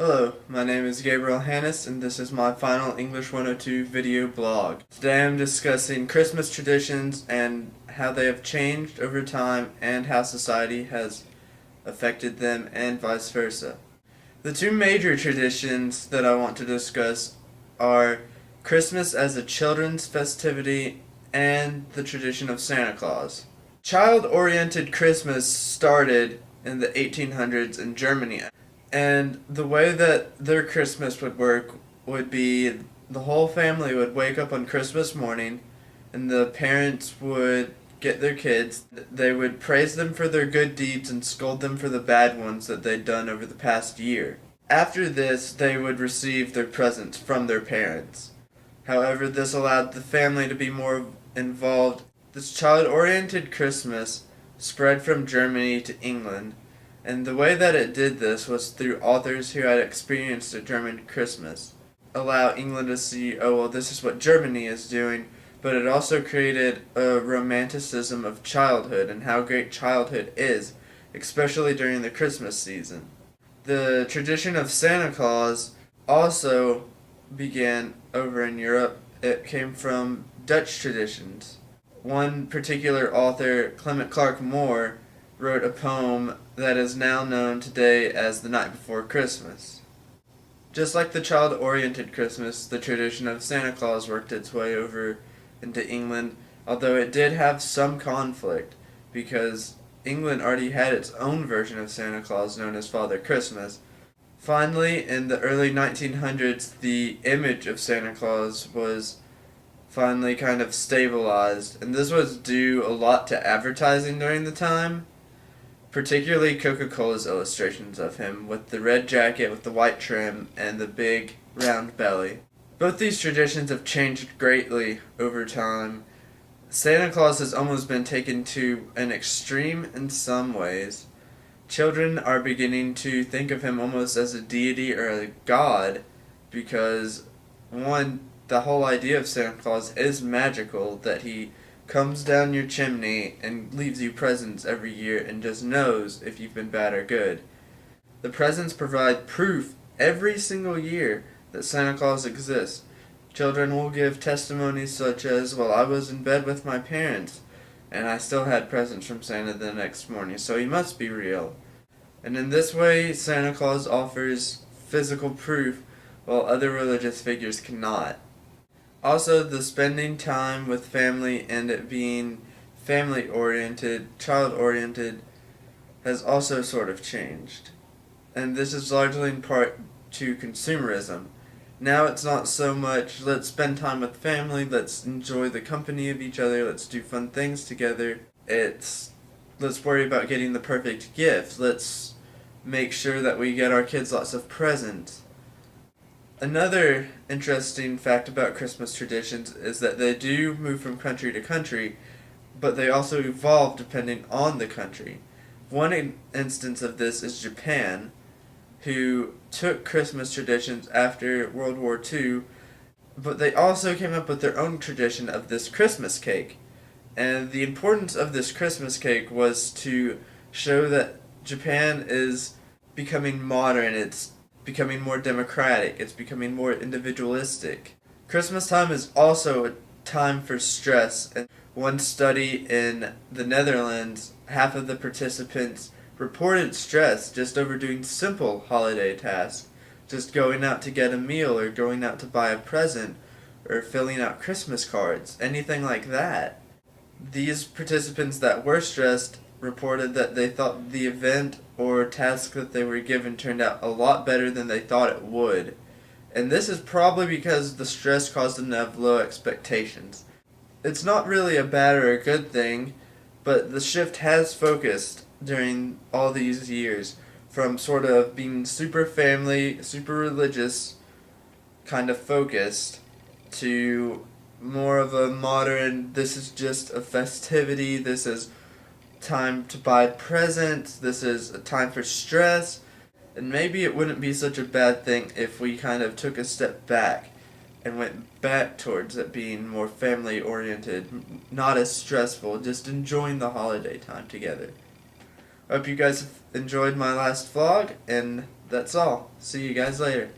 Hello, my name is Gabriel Hannes, and this is my final English 102 video blog. Today I'm discussing Christmas traditions and how they have changed over time and how society has affected them and vice versa. The two major traditions that I want to discuss are Christmas as a children's festivity and the tradition of Santa Claus. Child-oriented Christmas started in the 1800s in Germany. And the way that their Christmas would work would be the whole family would wake up on Christmas morning and the parents would get their kids. They would praise them for their good deeds and scold them for the bad ones that they'd done over the past year. After this, they would receive their presents from their parents. However, this allowed the family to be more involved. This child-oriented Christmas spread from Germany to England. And the way that it did this was through authors who had experienced a German Christmas. Allow England to see, oh well, this is what Germany is doing, but it also created a romanticism of childhood and how great childhood is, especially during the Christmas season. The tradition of Santa Claus also began over in Europe. It came from Dutch traditions. One particular author, Clement Clarke Moore, wrote a poem that is now known today as The Night Before Christmas. Just like the child-oriented Christmas, the tradition of Santa Claus worked its way over into England, although it did have some conflict, because England already had its own version of Santa Claus known as Father Christmas. Finally, in the early 1900s, the image of Santa Claus was finally kind of stabilized, and this was due a lot to advertising during the time. Particularly Coca-Cola's illustrations of him, with the red jacket with the white trim and the big round belly. Both these traditions have changed greatly over time. Santa Claus has almost been taken to an extreme in some ways. Children are beginning to think of him almost as a deity or a god because, one, the whole idea of Santa Claus is magical, that he comes down your chimney and leaves you presents every year and just knows if you've been bad or good. The presents provide proof every single year that Santa Claus exists. Children will give testimonies such as, well, I was in bed with my parents and I still had presents from Santa the next morning, so he must be real. And in this way, Santa Claus offers physical proof while other religious figures cannot. Also, the spending time with family and it being family-oriented, child-oriented, has also sort of changed. And this is largely in part to consumerism. Now it's not so much, let's spend time with family, let's enjoy the company of each other, let's do fun things together. It's, let's worry about getting the perfect gift, let's make sure that we get our kids lots of presents. Another interesting fact about Christmas traditions is that they do move from country to country, but they also evolve depending on the country. One instance of this is Japan, who took Christmas traditions after World War II, but they also came up with their own tradition of this Christmas cake. And the importance of this Christmas cake was to show that Japan is becoming modern, it's becoming more democratic, it's becoming more individualistic. Christmas time is also a time for stress, and one study in the Netherlands, half of the participants reported stress just over doing simple holiday tasks, just going out to get a meal or going out to buy a present or filling out Christmas cards, anything like that. These participants that were stressed reported that they thought the event or task that they were given turned out a lot better than they thought it would. And this is probably because the stress caused them to have low expectations. It's not really a bad or a good thing, but the shift has focused during all these years from sort of being super family, super religious kind of focused to more of a modern, this is just a festivity, this is time to buy presents, this is a time for stress, and maybe it wouldn't be such a bad thing if we kind of took a step back and went back towards it being more family oriented, not as stressful, just enjoying the holiday time together. I hope you guys have enjoyed my last vlog, and that's all. See you guys later.